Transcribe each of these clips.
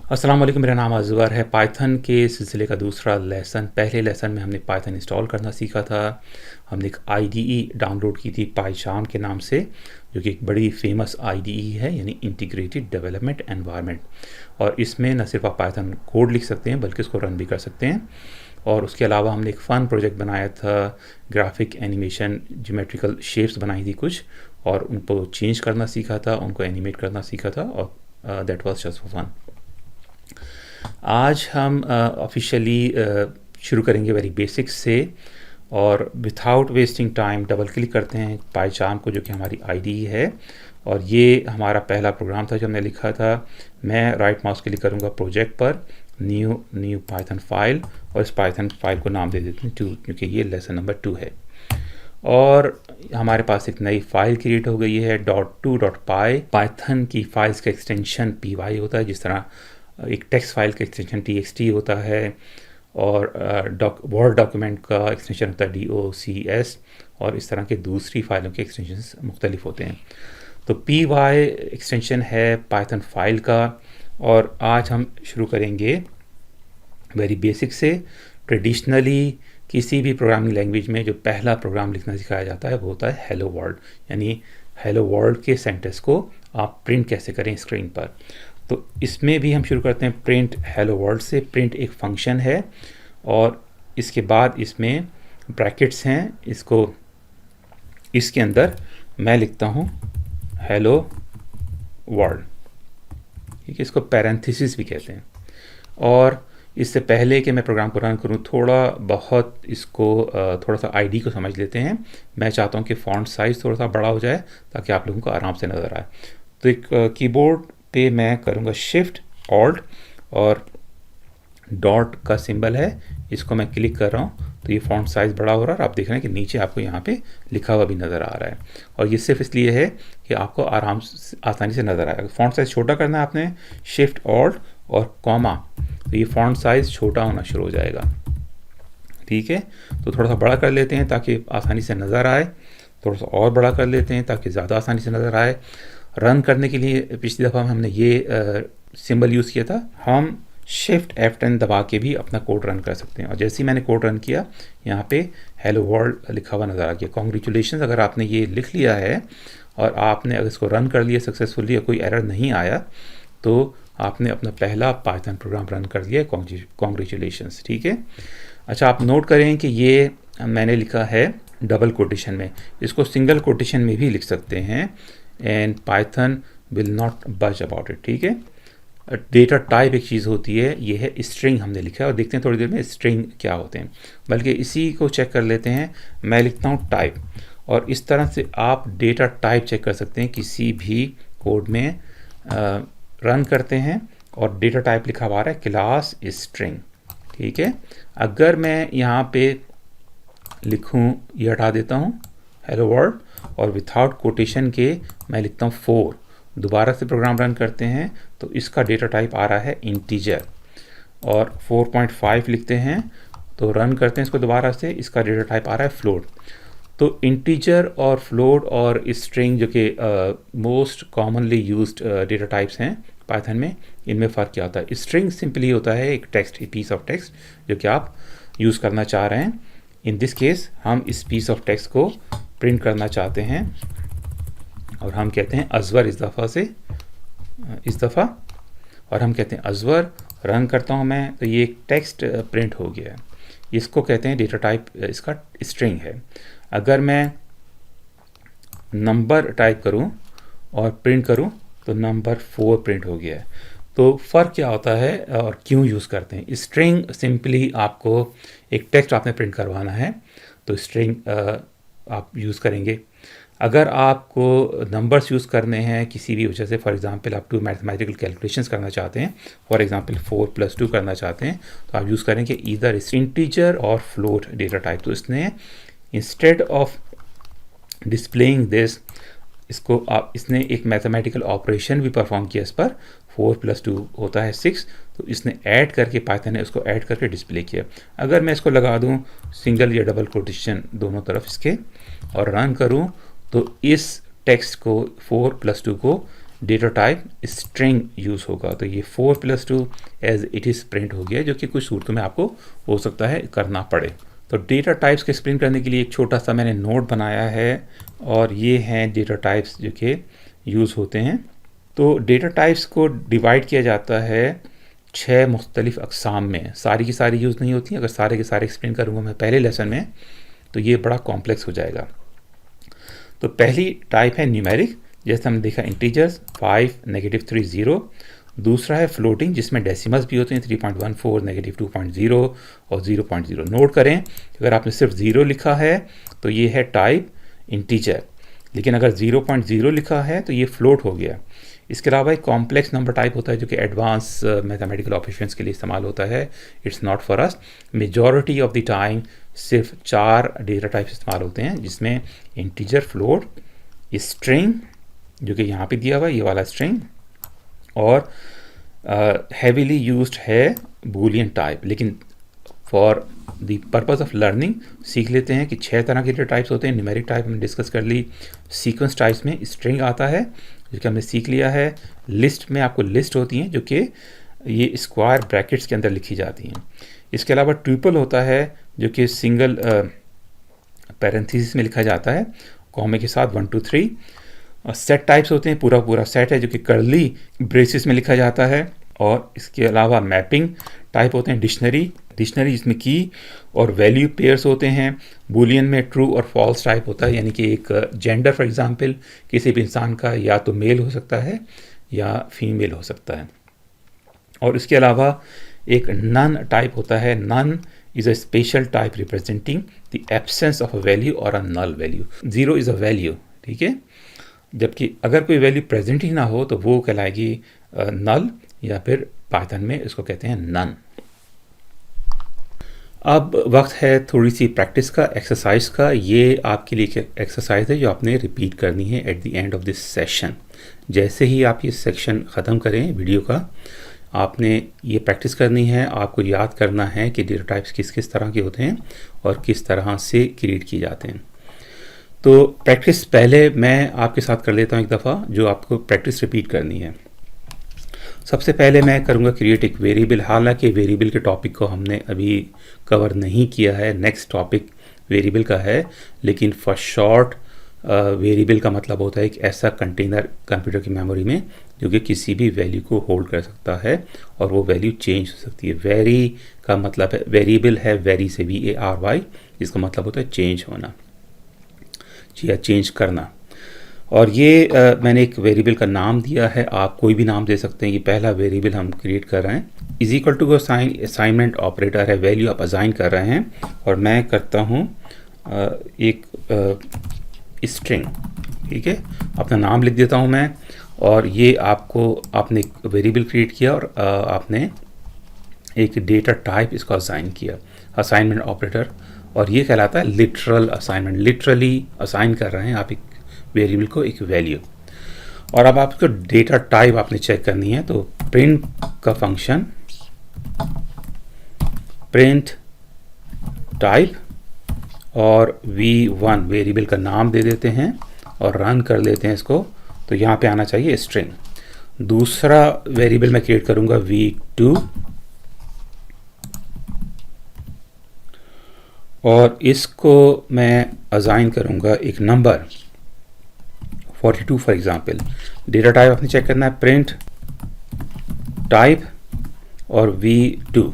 अस्सलाम वालेकुम, मेरा नाम अज़वर है। पाइथन के सिलसिले का दूसरा लेसन, पहले लेसन में हमने पाइथन इंस्टॉल करना सीखा था। हमने एक आईडीई डाउनलोड की थी पाइचार्म के नाम से, जो कि एक बड़ी फेमस आईडीई है, यानी इंटीग्रेटेड डेवलपमेंट एनवायरनमेंट। और इसमें न सिर्फ आप पाइथन कोड लिख सकते हैं बल्कि उसको रन भी कर सकते हैं। और उसके अलावा हमने एक फ़न प्रोजेक्ट बनाया था, ग्राफिक एनिमेशन, ज्योमेट्रिकल शेप्स बनाई थी कुछ, और उनको चेंज करना सीखा था, उनको एनिमेट करना सीखा था, और that was just for fun. आज हम ऑफिशियली शुरू करेंगे वेरी बेसिक्स से, और without wasting time double click करते हैं पाइचार्म को, जो कि हमारी आईडी है। और ये हमारा पहला प्रोग्राम था जो हमने लिखा था। मैं राइट माउस क्लिक करूँगा प्रोजेक्ट पर, न्यू पाइथन फाइल, और इस पाइथन फाइल को नाम दे देते हैं 2, क्योंकि ये लेसन नंबर 2 है। और हमारे पास एक नई फाइल क्रिएट हो गई है .2.py। पाइथन की फाइल्स का एक्सटेंशन py होता है, जिस तरह एक टेक्स्ट फाइल का एक्सटेंशन txt होता है, और वर्ड डॉक्यूमेंट का एक्सटेंशन होता है docs, और इस तरह के दूसरी फाइलों के एक्सटेंशन मुख्तलिफ होते हैं। तो py एक्सटेंशन है पाइथन फाइल का। और आज हम शुरू करेंगे वेरी बेसिक से। ट्रेडिशनली किसी भी प्रोग्रामिंग लैंग्वेज में जो पहला प्रोग्राम लिखना सिखाया जाता है वो होता है हेलो वर्ल्ड, यानी हेलो वर्ल्ड के सेंटेंस को आप प्रिंट कैसे करें स्क्रीन पर। तो इसमें भी हम शुरू करते हैं प्रिंट हेलो वर्ल्ड से। प्रिंट एक फंक्शन है, और इसके बाद इसमें ब्रैकेट्स हैं। इसके अंदर मैं लिखता हूँ हेलो वर्ल्ड, ठीक है। इसको पैरेंथेसिस भी कहते हैं। और इससे पहले कि मैं प्रोग्राम को रन करूँ, थोड़ा सा आईडी को समझ लेते हैं। मैं चाहता हूँ कि फ़ॉन्ट साइज़ थोड़ा सा बड़ा हो जाए ताकि आप लोगों को आराम से नज़र आए। तो एक कीबोर्ड पे मैं करूँगा शिफ्ट ऑल्ट, और डॉट का सिंबल है, इसको मैं क्लिक कर रहा हूँ तो ये फ़ॉन्ट साइज़ बड़ा हो रहा है। और आप देख रहे हैं कि नीचे आपको यहाँ पे लिखा हुआ भी नज़र आ रहा है, और ये सिर्फ इसलिए है कि आपको आसानी से नज़र आएगा। फ़ॉन्ट साइज़ छोटा करना है आपने, शिफ्ट ऑल्ट और कॉमा, तो ये फ़ॉन्ट साइज़ छोटा होना शुरू हो जाएगा, ठीक है। तो थोड़ा सा बड़ा कर लेते हैं ताकि आसानी से नज़र आए, थोड़ा सा और बड़ा कर लेते हैं ताकि ज़्यादा आसानी से नज़र आए। रन करने के लिए पिछली दफ़ा हमने ये सिंबल यूज़ किया था। हम शिफ्ट F10 दबा के भी अपना कोड रन कर सकते हैं। और जैसे ही मैंने कोड रन किया, यहाँ पे हेलो वर्ल्ड लिखा हुआ नज़र आ गया। कॉन्ग्रेचुलेशन, अगर आपने ये लिख लिया है और आपने अगर इसको रन कर लिया सक्सेसफुली और कोई एरर नहीं आया, तो आपने अपना पहला पाइथन प्रोग्राम रन कर लिया। कॉन्ग्रेचुलेशंस, ठीक है। अच्छा, आप नोट करें कि ये मैंने लिखा है डबल कोटेशन में, इसको सिंगल कोटेशन में भी लिख सकते हैं, एंड पाइथन विल नॉट बज अबाउट इट, ठीक है। डेटा टाइप एक चीज़ होती है, ये है स्ट्रिंग हमने लिखा है, और देखते हैं थोड़ी देर में स्ट्रिंग क्या होते हैं। बल्कि इसी को चेक कर लेते हैं। मैं लिखता हूँ टाइप, और इस तरह से आप डेटा टाइप चेक कर सकते हैं किसी भी कोड में। रन करते हैं और डेटा टाइप लिखा हुआ है क्लास स्ट्रिंग, ठीक है। अगर मैं यहाँ पे लिखूँ, ये हटा देता हूँ हेलो वर्ल्ड, और विथआउट कोटेशन के मैं लिखता हूँ 4। दोबारा से प्रोग्राम रन करते हैं तो इसका डेटा टाइप आ रहा है इंटीजर, और 4.5 लिखते हैं तो रन करते हैं इसको दोबारा से, इसका डेटा टाइप आ रहा है फ्लोट। तो इंटीजर और फ्लोट और स्ट्रिंग, जो कि most commonly used data types हैं पाइथन में, इनमें फ़र्क क्या होता है। स्ट्रिंग सिंपली होता है एक टेक्स्ट, एक पीस ऑफ टेक्स्ट जो कि आप यूज़ करना चाह रहे हैं। इन दिस केस हम इस पीस ऑफ टेक्स्ट को प्रिंट करना चाहते हैं, और हम कहते हैं अज़वर इस दफ़ा, और हम कहते हैं अज़वर। रन करता हूँ मैं तो ये एक टेक्स्ट प्रिंट हो गया है। इसको कहते हैं डेटा टाइप, इसका स्ट्रिंग है। अगर मैं नंबर टाइप करूँ और प्रिंट करूँ तो नंबर 4 प्रिंट हो गया है। तो फ़र्क क्या होता है और क्यों यूज़ करते हैं। स्ट्रिंग सिंपली आपको एक टेक्स्ट आपने प्रिंट करवाना है तो स्ट्रिंग आप यूज़ करेंगे। अगर आपको नंबर्स यूज़ करने हैं किसी भी वजह से, फॉर एग्जांपल आप 2 मैथमेटिकल कैलकुलेशंस करना चाहते हैं, फॉर एग्जांपल 4 + 2 करना चाहते हैं, तो आप यूज़ करेंगे ईदर इंटीजर और फ्लोट डेटा टाइप। तो इसने इंस्टेड ऑफ डिस्प्लेइंग दिस, इसने एक मैथमेटिकल ऑपरेशन भी परफॉर्म किया इस पर। 4 + 2 होता है 6, तो इसने ऐड करके, पाइथन ने उसको ऐड करके डिस्प्ले किया। अगर मैं इसको लगा दूं सिंगल या डबल कोटेशन दोनों तरफ इसके, और रन करूं, तो इस टेक्स्ट को 4 + 2 को डेटा टाइप स्ट्रिंग यूज़ होगा। तो ये 4+2 एज इट इज़ प्रिंट हो गया, जो कि कुछ सूरतों में आपको हो सकता है करना पड़े। तो डेटा टाइप्स के प्रिंट करने के लिए एक छोटा सा मैंने नोट बनाया है, और ये हैं डेटा टाइप्स जो कि यूज़ होते हैं। तो डेटा टाइप्स को डिवाइड किया जाता है 6 मुख्तलिफ अक़साम में। सारी की सारी यूज़ नहीं होती, अगर सारे के सारे एक्सप्लेन करूँगा मैं पहले लेसन में तो ये बड़ा कॉम्प्लेक्स हो जाएगा। तो पहली टाइप है न्यूमेरिक, जैसे हमने देखा इंटीजर्स 5, -3, 0। दूसरा है फ्लोटिंग, जिसमें डेसिमल्स भी होते हैं 3.14, -2.0 और 0.0। नोट करें अगर आपने सिर्फ 0 लिखा है तो ये है टाइप इंटीजर, लेकिन अगर 0.0 लिखा है तो ये फ्लोट हो गया। इसके अलावा एक कॉम्प्लेक्स नंबर टाइप होता है जो कि एडवांस मैथमेटिकल ऑपरेशंस के लिए इस्तेमाल होता है। It's not for us. Majority of the time सिर्फ 4 डेटा टाइप्स इस्तेमाल होते हैं, जिसमें इंटीजर, फ्लोट, स्ट्रिंग जो कि यहाँ पे दिया हुआ है ये वाला स्ट्रिंग, और हैवीली यूज्ड है बूलियन टाइप। लेकिन for the purpose of learning सीख लेते हैं कि 6 तरह के डेटा टाइप्स होते हैं। न्यूमेरिक टाइप हमने डिस्कस कर ली। सीक्वेंस टाइप्स में स्ट्रिंग आता है जो कि हमने सीख लिया है। लिस्ट में आपको लिस्ट होती हैं जो कि ये स्क्वायर ब्रैकेट्स के अंदर लिखी जाती हैं। इसके अलावा ट्रिपल होता है जो कि सिंगल पैरेंथेसिस में लिखा जाता है कॉमे के साथ 1 2 3। सेट टाइप्स होते हैं, पूरा पूरा सेट है जो कि कर्ली ब्रेसिस में लिखा जाता है। और इसके अलावा मैपिंग टाइप होते हैं, डिक्शनरी जिसमें की और वैल्यू पेयर्स होते हैं। बूलियन में ट्रू और फॉल्स टाइप होता है, यानी कि एक जेंडर फॉर एग्जांपल किसी भी इंसान का या तो मेल हो सकता है या फीमेल हो सकता है। और इसके अलावा एक नन टाइप होता है। None is a special type representing the absence of a value और a null value. 0 is a value, ठीक है, जबकि अगर कोई वैल्यू प्रेजेंट ही ना हो तो वो कहलाएगी नल, या फिर पाइथन में इसको कहते हैं नन। अब वक्त है थोड़ी सी प्रैक्टिस का, एक्सरसाइज का। ये आपके लिए एक एक्सरसाइज है जो आपने रिपीट करनी है at the end of this session. जैसे ही आप ये सेक्शन ख़त्म करें वीडियो का, आपने ये प्रैक्टिस करनी है। आपको याद करना है कि डेटा टाइप्स किस किस तरह के होते हैं और किस तरह से क्रिएट किए जाते हैं। तो प्रैक्टिस पहले मैं आपके साथ कर लेता हूँ एक दफ़ा, जो आपको प्रैक्टिस रिपीट करनी है। सबसे पहले मैं करूँगा क्रिएट एक वेरिएबल। हालांकि वेरिएबल के टॉपिक को हमने अभी कवर नहीं किया है, नेक्स्ट टॉपिक वेरिएबल का है, लेकिन फॉर शॉर्ट वेरिएबल का मतलब होता है एक ऐसा कंटेनर कंप्यूटर की मेमोरी में जो कि किसी भी वैल्यू को होल्ड कर सकता है और वो वैल्यू चेंज हो सकती है। वेरी का मतलब है, वेरिएबल है वेरी से VARY, जिसका मतलब होता है चेंज होना या चेंज करना। और ये मैंने एक वेरिएबल का नाम दिया है, आप कोई भी नाम दे सकते हैं। ये पहला वेरिएबल हम क्रिएट कर रहे हैं। Is equal to assignment operator है, वैल्यू आप असाइन कर रहे हैं, और मैं करता हूँ एक स्ट्रिंग, ठीक है, अपना नाम लिख देता हूँ मैं। और ये आपने एक वेरिएबल क्रिएट किया और आपने एक डेटा टाइप इसको असाइन किया, असाइनमेंट ऑपरेटर, और ये कहलाता है लिटरल असाइनमेंट। लिटरली असाइन कर रहे हैं आप एक वेरिएबल को एक वैल्यू। और अब आपको डेटा टाइप आपने चेक करनी है, तो प्रिंट का फंक्शन प्रिंट टाइप और V1 वेरिएबल का नाम दे देते हैं और रन कर लेते हैं इसको। तो यहाँ पे आना चाहिए स्ट्रिंग। दूसरा वेरिएबल मैं क्रिएट करूँगा V2, और इसको मैं असाइन करूँगा एक number 42 for example. Data type आपने चेक करना है प्रिंट टाइप और V2।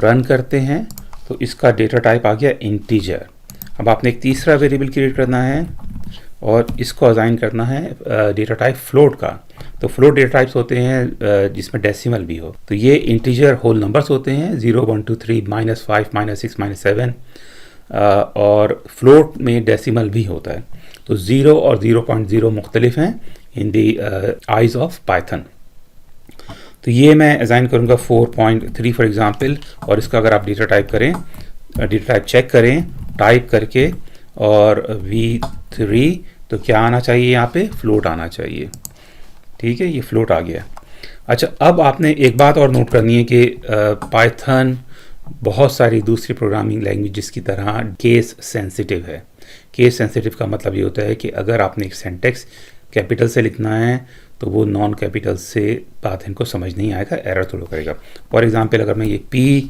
रन करते हैं तो इसका डेटा टाइप आ गया इंटीजर। अब आपने एक तीसरा वेरिएबल क्रिएट करना है और इसको असाइन करना है डेटा टाइप फ्लोट का। तो फ्लोट डेटा टाइप्स होते हैं जिसमें डेसिमल भी हो। तो ये इंटीजर होल नंबर्स होते हैं 0 1 2 3 -5 -6 -7, और फ्लोट में डेसिमल भी होता है। तो 0 और 0.0 मुख्तलिफ हैं इन दी आइज ऑफ पाइथन। तो ये मैं असाइन करूँगा 4.3 फॉर एग्जांपल, और इसका अगर आप डेटा टाइप करें, डेटा टाइप चेक करें टाइप करके, और V3 तो क्या आना चाहिए, यहाँ पे फ्लोट आना चाहिए, ठीक है, ये फ्लोट आ गया। अच्छा, अब आपने एक बात और नोट करनी है कि पाइथन बहुत सारी दूसरी प्रोग्रामिंग लैंग्वेजेस की तरह केस सेंसिटिव है। केस सेंसिटिव का मतलब ये होता है कि अगर आपने एक सेंटेक्स कैपिटल से लिखना है तो वो नॉन कैपिटल से पाइथन को समझ नहीं आएगा, एरर थ्रो करेगा। फॉर एग्जांपल अगर मैं ये P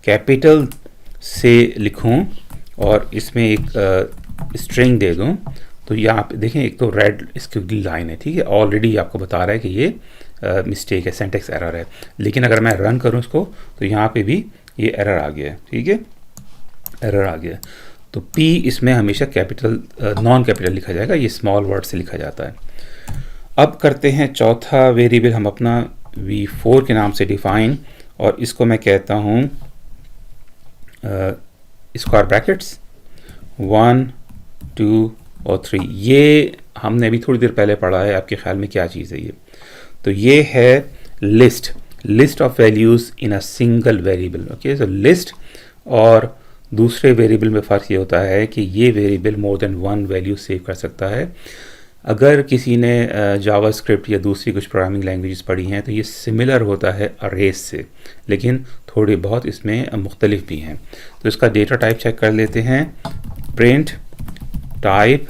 कैपिटल से लिखूं और इसमें एक स्ट्रिंग दे दूं, तो यहाँ पे देखें एक तो रेड इसकी लाइन है, ठीक है, ऑलरेडी आपको बता रहा है कि ये मिस्टेक है, सिंटैक्स एरर है। लेकिन अगर मैं रन करूँ इसको तो यहाँ पे भी ये एरर आ गया है, ठीक है, एरर आ गया। तो P इसमें हमेशा कैपिटल नॉन कैपिटल लिखा जाएगा, ये स्मॉल वर्ड से लिखा जाता है। अब करते हैं चौथा वेरिएबल हम अपना v4 के नाम से डिफाइन, और इसको मैं कहता हूँ स्क्वायर ब्रैकेट्स 1 2 और 3। ये हमने अभी थोड़ी देर पहले पढ़ा है, आपके ख्याल में क्या चीज़ है ये? तो ये है list of values in a single variable. Okay, so list और दूसरे वेरिएबल में फ़र्क ये होता है कि ये variable more than one value save कर सकता है। अगर किसी ने जावास्क्रिप्ट या दूसरी कुछ प्रोग्रामिंग लैंग्वेजेस पढ़ी हैं तो ये सिमिलर होता है अरेज से, लेकिन थोड़े बहुत इसमें मुख्तलिफ भी हैं। तो इसका डेटा टाइप चेक कर लेते हैं, प्रिंट टाइप,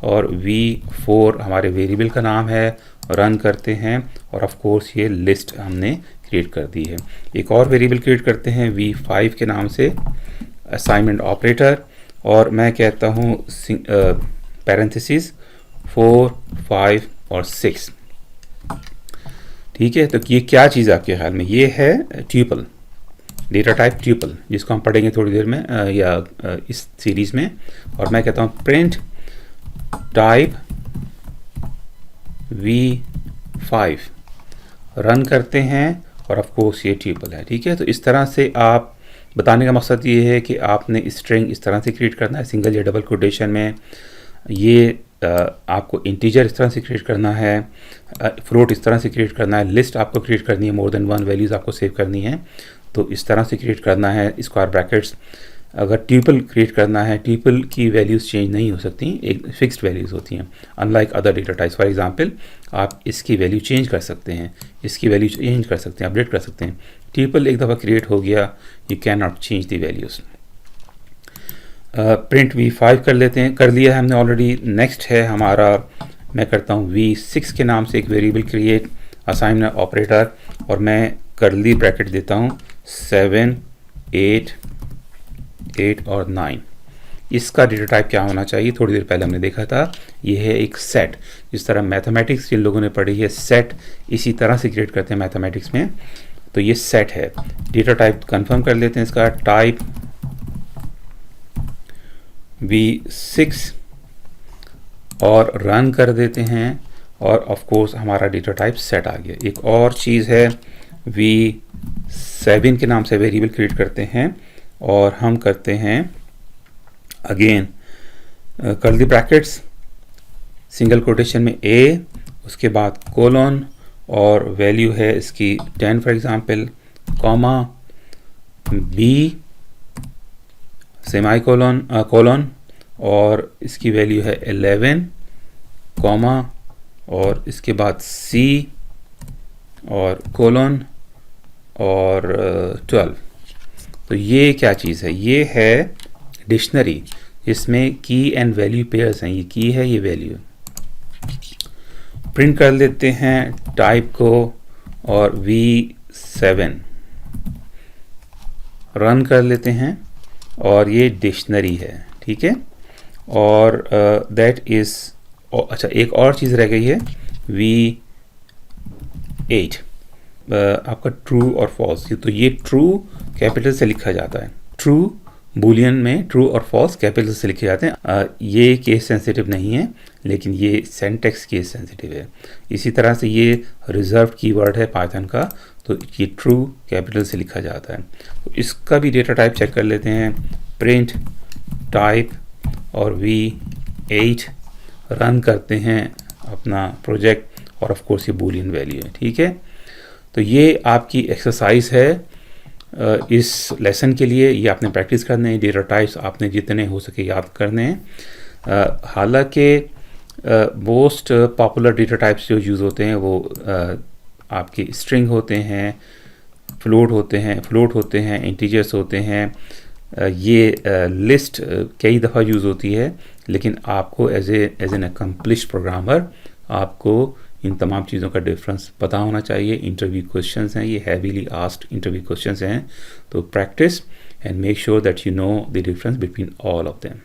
और v4 हमारे वेरिएबल का नाम है, रन करते हैं, और ऑफ कोर्स ये लिस्ट हमने क्रिएट कर दी है। एक और वेरिएबल क्रिएट करते हैं v5 के नाम से, असाइनमेंट ऑपरेटर, और मैं कहता हूँ पैरेंथेसिस 4 5 और 6, ठीक है। तो ये क्या चीज़ आपके ख्याल में? ये है ट्यूपल, डेटा टाइप ट्यूपल, जिसको हम पढ़ेंगे थोड़ी देर में या इस सीरीज़ में। और मैं कहता हूँ प्रिंट टाइप v5, रन करते हैं, और ऑफ कोर्स ये ट्यूपल है, ठीक है। तो इस तरह से आप बताने का मकसद ये है कि आपने स्ट्रिंग इस तरह से क्रिएट करना है, सिंगल या डबल कोटेशन में। ये आपको इंटीजर इस तरह से क्रिएट करना है, फ्लोट इस तरह से क्रिएट करना है, लिस्ट आपको क्रिएट करनी है, मोर देन वन वैल्यूज़ आपको सेव करनी है, तो इस तरह से क्रिएट करना है। स्क्वायर ब्रैकेट्स, अगर ट्यूपल क्रिएट करना है, ट्यूपल की वैल्यूज़ चेंज नहीं हो सकती, एक फिक्स्ड वैल्यूज़ होती हैं, unlike other data types. For example आप इसकी वैल्यू चेंज कर सकते हैं, इसकी वैल्यू चेंज कर सकते हैं, अपडेट कर सकते हैं। ट्यूपल एक दफ़ा क्रिएट हो गया, you can not change the values. Print v5 कर लेते हैं, कर लिया है हमने ऑलरेडी। नेक्स्ट है हमारा, मैं करता हूँ v6 के नाम से एक वेरिएबल क्रिएट, असाइनमेंट ऑपरेटर, और मैं कर्ली ब्रैकेट देता हूँ 7 8 और 9। इसका डेटा टाइप क्या होना चाहिए? थोड़ी देर पहले हमने देखा था, ये है एक सेट। जिस तरह मैथमेटिक्स जिन लोगों ने पढ़ी है, सेट इसी तरह से क्रिएट करते हैं मैथमेटिक्स में, तो ये सेट है। डेटा टाइप कंफर्म कर लेते हैं, इसका टाइप v6, और रन कर देते हैं, और ऑफ कोर्स हमारा डेटा टाइप सेट आ गया। एक और चीज़ है, v7 के नाम से वेरिएबल क्रिएट करते हैं, और हम करते हैं again curly brackets, single quotation में a, उसके बाद कोलन, और वैल्यू है इसकी 10 for example, comma b semi colon, और इसकी वैल्यू है 11, कॉमा, और इसके बाद c और कोलन और 12। तो ये क्या चीज़ है? ये है डिक्शनरी, जिसमें की एंड वैल्यू पेयर्स हैं, ये की है, ये वैल्यू। प्रिंट कर लेते हैं टाइप को, और v7 रन कर लेते हैं, और ये डिक्शनरी है, ठीक है। और दैट इज़, अच्छा एक और चीज़ रह गई है, v8 आपका ट्रू और फॉल्स। तो ये ट्रू कैपिटल से लिखा जाता है, ट्रू बूलियन में ट्रू और फॉल्स कैपिटल से लिखे जाते हैं। ये केस सेंसिटिव नहीं है, लेकिन ये सिंटैक्स केस सेंसिटिव है। इसी तरह से ये रिजर्व कीवर्ड है पाइथन का, तो ये ट्रू कैपिटल से लिखा जाता है। तो इसका भी डेटा टाइप चेक कर लेते हैं, प्रिंट टाइप और v8, रन करते हैं अपना प्रोजेक्ट, और ऑफ कोर्स ये बूलियन वैल्यू है, ठीक है। तो ये आपकी एक्सरसाइज है इस लेसन के लिए। ये आपने प्रैक्टिस करने हैं, डेटा टाइप्स आपने जितने हो सके याद करने हैं। हालांकि मोस्ट पॉपुलर डेटा टाइप्स जो यूज़ होते हैं वो आपके स्ट्रिंग होते हैं, फ्लोट होते हैं, इंटीजर्स होते हैं। ये लिस्ट कई दफ़ा यूज़ होती है, लेकिन आपको एज एन अकम्प्लिश्ड प्रोग्रामर आपको इन तमाम चीज़ों का डिफरेंस पता होना चाहिए। इंटरव्यू क्वेश्चंस हैं, ये हैवीली आस्क्ड इंटरव्यू क्वेश्चंस हैं, तो practice and make sure that you know the difference between all of them.